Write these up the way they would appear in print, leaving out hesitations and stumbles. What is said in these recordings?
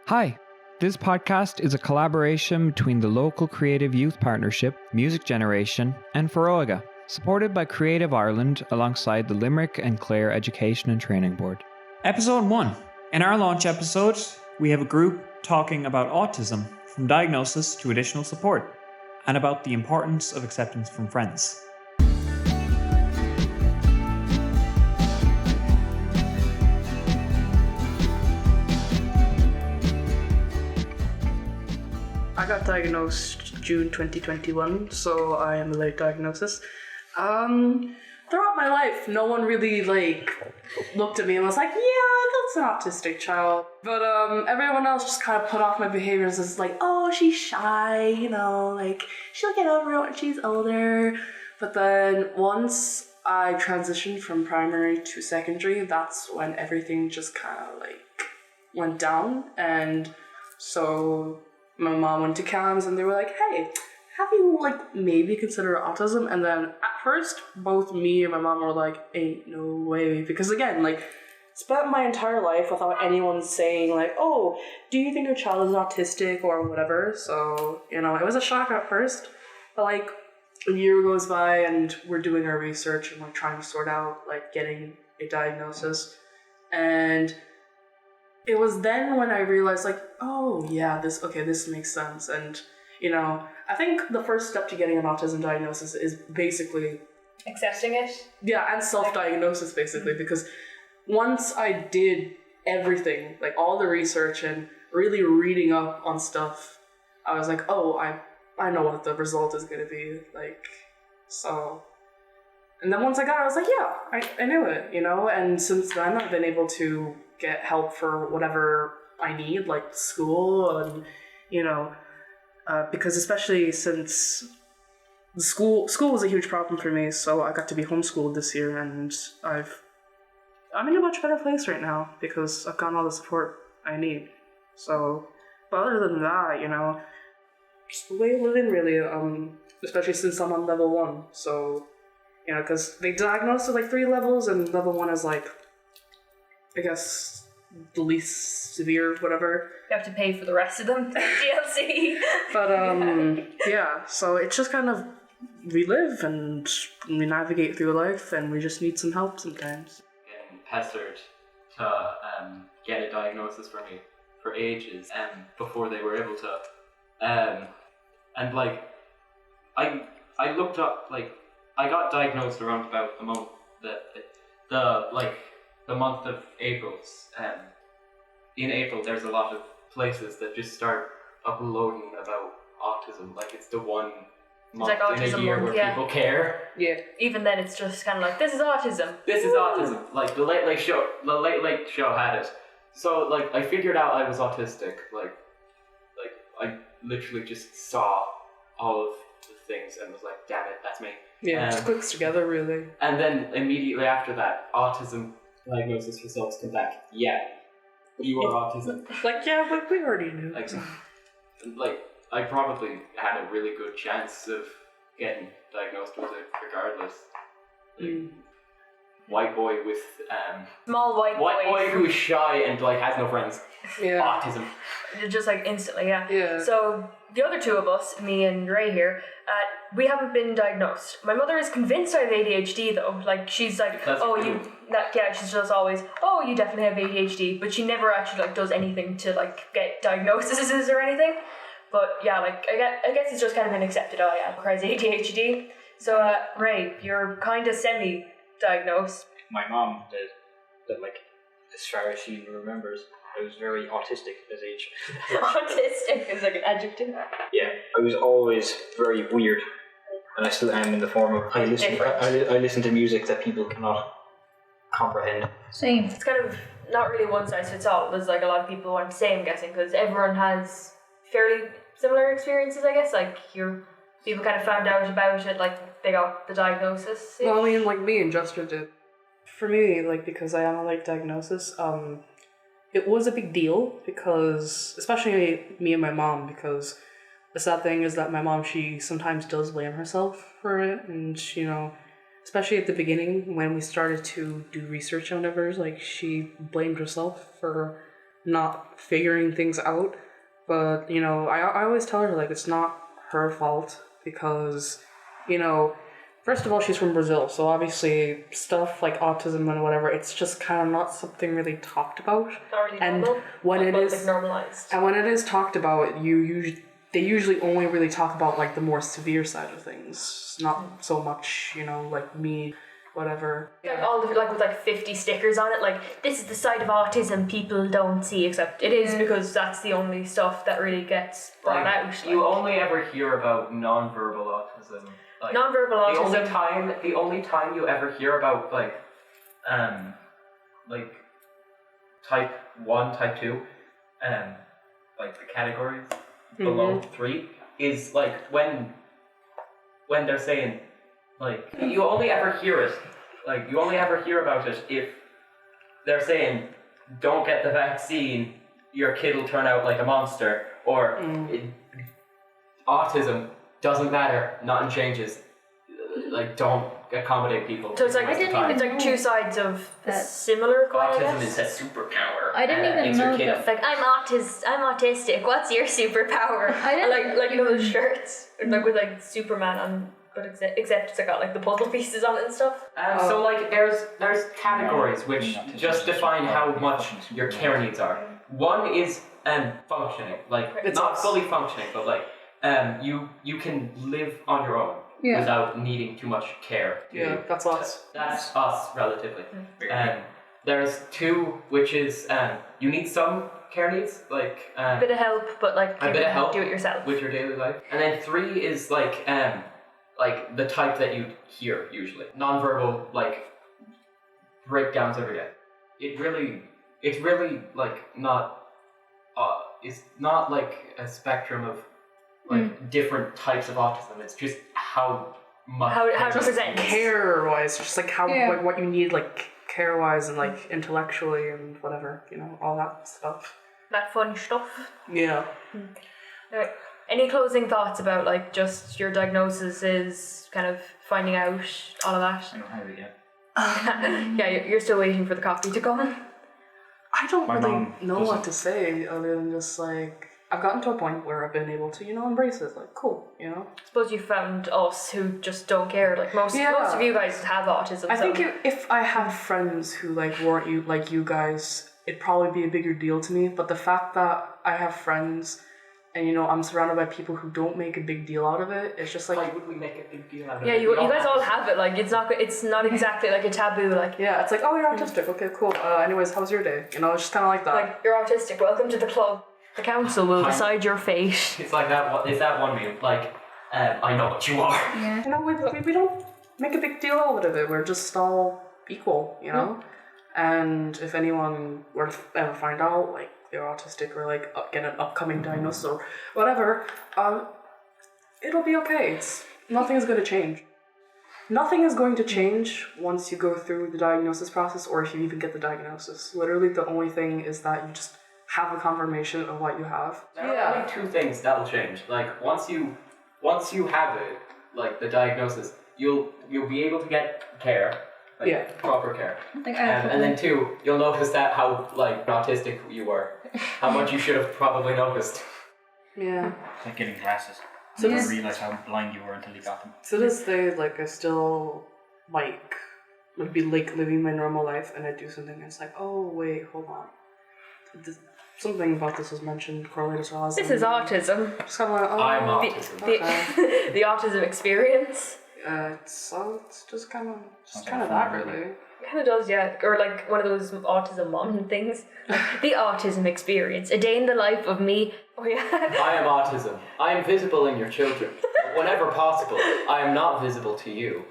Hi, this podcast is a collaboration between the local Creative Youth Partnership, Music Generation, and Feroiga, supported by Creative Ireland alongside the Limerick and Clare Education and Training Board. Episode 1. In our launch episode, we have a group talking about autism, from diagnosis to additional support, and about the importance of acceptance from friends. I got diagnosed June 2021, so I am a late diagnosis. Throughout my life, no one really looked at me and was like, yeah, that's an autistic child. But everyone else just kind of put off my behaviors as oh, she's shy, she'll get over it when she's older. But then once I transitioned from primary to secondary, that's when everything just kind of went down. And so my mom went to CAMS and they were like, hey, have you maybe consider autism? And then at first, both me and my mom were like, ain't no way. Because again, spent my entire life without anyone saying oh, do you think your child is autistic or whatever? So, it was a shock at first. But a year goes by and we're doing our research and trying to sort out getting a diagnosis. And it was then when I realized oh yeah, this makes sense. And I think the first step to getting an autism diagnosis is basically accepting it. Yeah, and self-diagnosis basically, because once I did everything, all the research and really reading up on stuff, I was oh, I know what the result is going to be, so. And then once I got it, I was yeah, I knew it, and since then I've been able to get help for whatever I need, school and, because especially since the school was a huge problem for me, so I got to be homeschooled this year, and I'm in a much better place right now because I've gotten all the support I need. So, but other than that, just the way of living really, especially since I'm on level 1. So, because they diagnosed with 3 levels, and level 1 is I guess the least severe, whatever. You have to pay for the rest of them, DLC. But yeah, so it's just kind of, we live and we navigate through life, and we just need some help sometimes. Getting pestered to get a diagnosis for me for ages before they were able to. And I looked up, I got diagnosed around about the month the month of April's. In April, there's a lot of places that just start uploading about autism. It's the one month in a year where people care. Yeah. Even then, it's just kind of this is autism. This is autism. The Late Late Show had it. So I figured out I was autistic. I literally just saw all of the things and was damn it, that's me. Yeah, it just clicks together really. And then immediately after that, autism diagnosis results come back. Yeah, you are autism. Yeah, but we already knew. I probably had a really good chance of getting diagnosed with it regardless. White boy with small white boy who is shy and has no friends. Yeah. Autism. Just instantly, yeah. Yeah. So the other two of us, me and Ray here, we haven't been diagnosed. My mother is convinced I have ADHD though. She's she's just always, oh, you definitely have ADHD, but she never actually does anything to get diagnoses or anything. But yeah, I guess it's just kind of been accepted. Oh yeah, Craig's ADHD. So Ray, you're kind of semi-diagnosed. My mom did, but as far as she remembers, I was very autistic at age. Autistic is an adjective. Yeah, I was always very weird, and I still am in the form of I listen to music that people cannot comprehend. Same. It's kind of not really one size fits all. There's a lot of people who aren't the same, I'm guessing, because everyone has fairly similar experiences, I guess. People kind of found out about it, they got the diagnosis. Well, I mean, me and Justin did. For me, because I am a late diagnosis, it was a big deal because, especially me and my mom, because the sad thing is that my mom, she sometimes does blame herself for it, and especially at the beginning when we started to do research on whatever, she blamed herself for not figuring things out. But, you know, I always tell her, like, it's not her fault because, you know, first of all, she's from Brazil, so obviously stuff like autism and whatever, it's just kind of not something really talked about. Not really And normal. when it is like normalized. and when it is talked about, they usually only really talk about like the more severe side of things, not so much, you know, like me, whatever. Like all the like with like 50 stickers on it, like this is the side of autism people don't see, except it is because that's the only stuff that really gets brought out. You only ever hear about non-verbal autism. Like, Non-verbal autism. The only time you ever hear about like type 1, type 2, like the categories below 3 is like when they're saying like you only ever hear it. Like you only ever hear about it if they're saying don't get the vaccine, your kid will turn out like a monster, or autism doesn't matter, nothing changes. Like don't accommodate people. So it's like it's like two sides of a similar coin. I Autism guess. is a superpower. I didn't even makes know your kid that. Like I'm autistic. What's your superpower? I didn't like you know those shirts like with like Superman on, but except it's got like the puzzle pieces on it and stuff. So like there's categories which just define how much your care needs are. One is functioning, like It's not us. fully functioning, but like you can live on your own without needing too much care. Yeah, that's us. That's us relatively. There's 2 which is you need some care needs, like A bit of help, but like you a bit of can help do it yourself. with your daily life. And then 3 is like the type that you hear usually. Non-verbal, like breakdowns every day. It's really like not it's not like a spectrum of like different types of autism. It's just how much How to present. Care-wise, just like how like what you need, like care-wise and like intellectually and whatever, you know, all that stuff. That fun stuff. Yeah. Right. Any closing thoughts about like just your diagnosis is kind of finding out all of that? I don't have it yet. Yeah, you're still waiting for the coffee to come. I don't My really mom know doesn't. what to say other than just like I've gotten to a point where I've been able to, you know, embrace it. Like, cool, you know. I suppose you found us who just don't care. Like most of you guys have autism. I so. think if I had friends who like weren't you guys, it'd probably be a bigger deal to me. But the fact that I have friends, and you know, I'm surrounded by people who don't make a big deal out of it, it's just like why would we make a big deal out of it? Yeah, you guys all have it. Like it's not exactly like a taboo. Like yeah, it's like, oh, you're autistic. Okay, cool. Anyways, how's your day? You know, it's just kind of like that. like you're autistic. Welcome to the club. The council will decide your fate. It's like that. Is that one meme? Like, I know what you are. Yeah. You know, we don't make a big deal out of it. We're just all equal, you know? And if anyone were to ever find out, like, they're autistic or, like, get an upcoming diagnosis or whatever, it'll be okay. Nothing is going to change. Nothing is going to change once you go through the diagnosis process or if you even get the diagnosis. Literally, the only thing is that you just have a confirmation of what you have. There are only 2 things that'll change. Like once you have it, like the diagnosis, you'll be able to get care, like proper care. Like, And then 2, you'll notice that how like autistic you were, how much you should have probably noticed. Yeah. It's like getting glasses. So You this- didn't realise how blind you were until you got them. To this day, like, I still, like, would be, like, living my normal life and I'd do something and it's like, oh, wait, hold on. Something about this was mentioned, correlated to autism. This is autism. Just kind of like, oh, I'm The, autism. the, the autism experience. it's just kind of Sounds that, like fun, really. It kind of does, yeah. Or like one of those autism mom things. The autism experience. A day in the life of me. Oh yeah. I am autism. I am visible in your children. But whenever possible, I am not visible to you.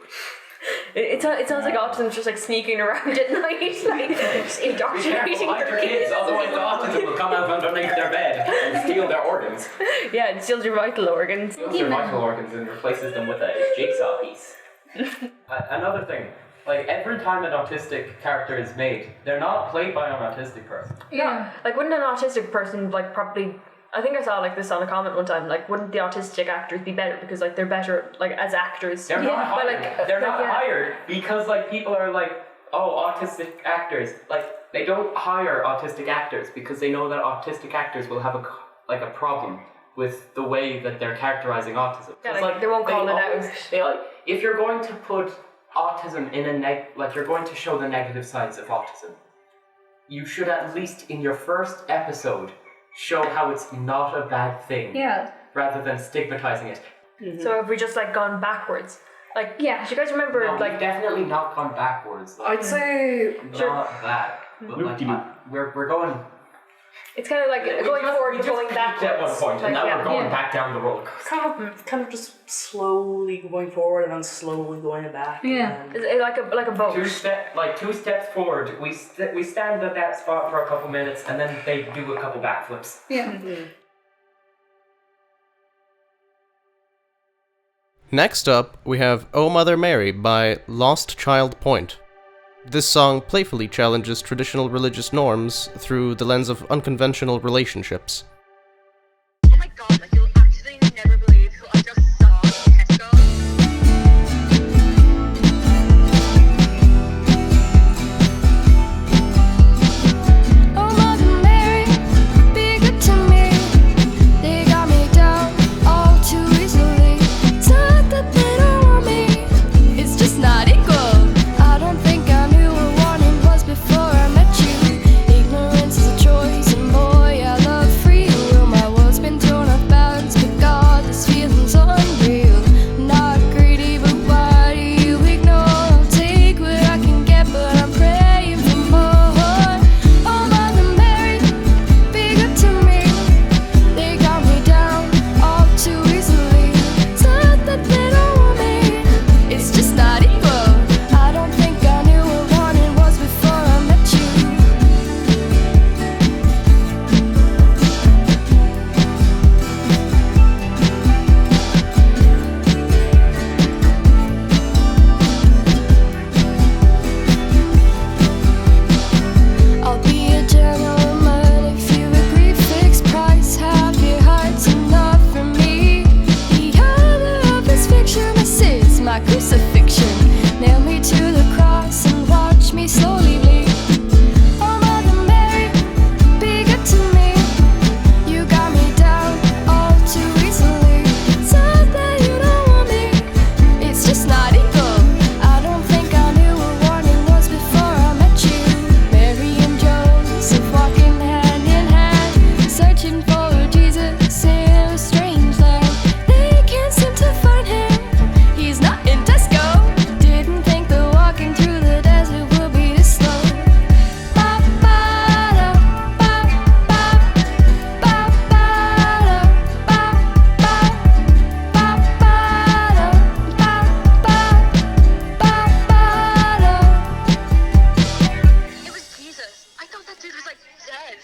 It sounds like autism's just like sneaking around at night, like just Be indoctrinating careful, hide your their kids, otherwise the autism will come out underneath their bed and steal their organs. Yeah, it steals your vital organs. Steals their vital organs and replaces them with a jigsaw piece. Another thing, like every time an autistic character is made, they're not played by an autistic person. Yeah. Like wouldn't an autistic person like probably I think I saw like this on a comment one time, like wouldn't the autistic actors be better because like they're better like as actors. They're not but, hired. like, They're like, not yeah. hired because like people are like, oh, autistic actors. Like they don't hire autistic actors because they know that autistic actors will have a problem with the way that they're characterizing autism. Yeah, like, they won't call it out. If you're going to put autism in you're going to show the negative sides of autism, you should at least in your first episode show how it's not a bad thing. Yeah. Rather than stigmatizing it. Mm-hmm. So have we just like gone backwards? Like, Yeah. do you guys remember No, like we've definitely not gone backwards. I'd say Not that. But we're going. it's kind of like going forward, but going backwards. At one point, and Like, now we're going Yeah. back down the roller coaster. kind of just slowly going forward and then slowly going back. Yeah. And It's like a boat. Two steps forward. We stand at that spot for a couple minutes, and then they do a couple backflips. Yeah. Next up, we have Oh Mother Mary by Lost Child Point. This song playfully challenges traditional religious norms through the lens of unconventional relationships. Oh my god, like you'll actually never believe who I just saw in Tesco. Oh Mother Mary, be good to me. They got me down all too easily. It's not that they don't want me, it's just not equal. I don't think I knew what wanting was before I met you. Ignorance is a choice, and boy, I love free will. My world's been torn off balance, but God, this feeling's unreal. Not greedy, but why do you ignore? I'll take what I can get, but I'm praying for more. Oh Mother Mary, be good to me. They got me down all too easily. It's not that they don't want me, it's just not equal. I don't think I knew what wanting was before I met you. I'll be a gentleman if you agree. Fixed price, half your heart's enough for me. The other of this fiction, this is my crucifixion. Nail me to the cross and watch me slowly bleed. Oh Mother Mary, be good to me. You got me down all too easily. It's not that you don't want me, it's just not equal. I don't think I knew what wanting was before I met you. Mary and Joseph walking hand in hand, searching for Jesus in a strange land. They can't seem to find him, he's not in Tesco. Didn't think the walking through the desert would be this slow. Ba ba da ba ba ba ba da ba ba ba ba da ba ba ba ba da. It was Jesus. I thought that dude was like dead.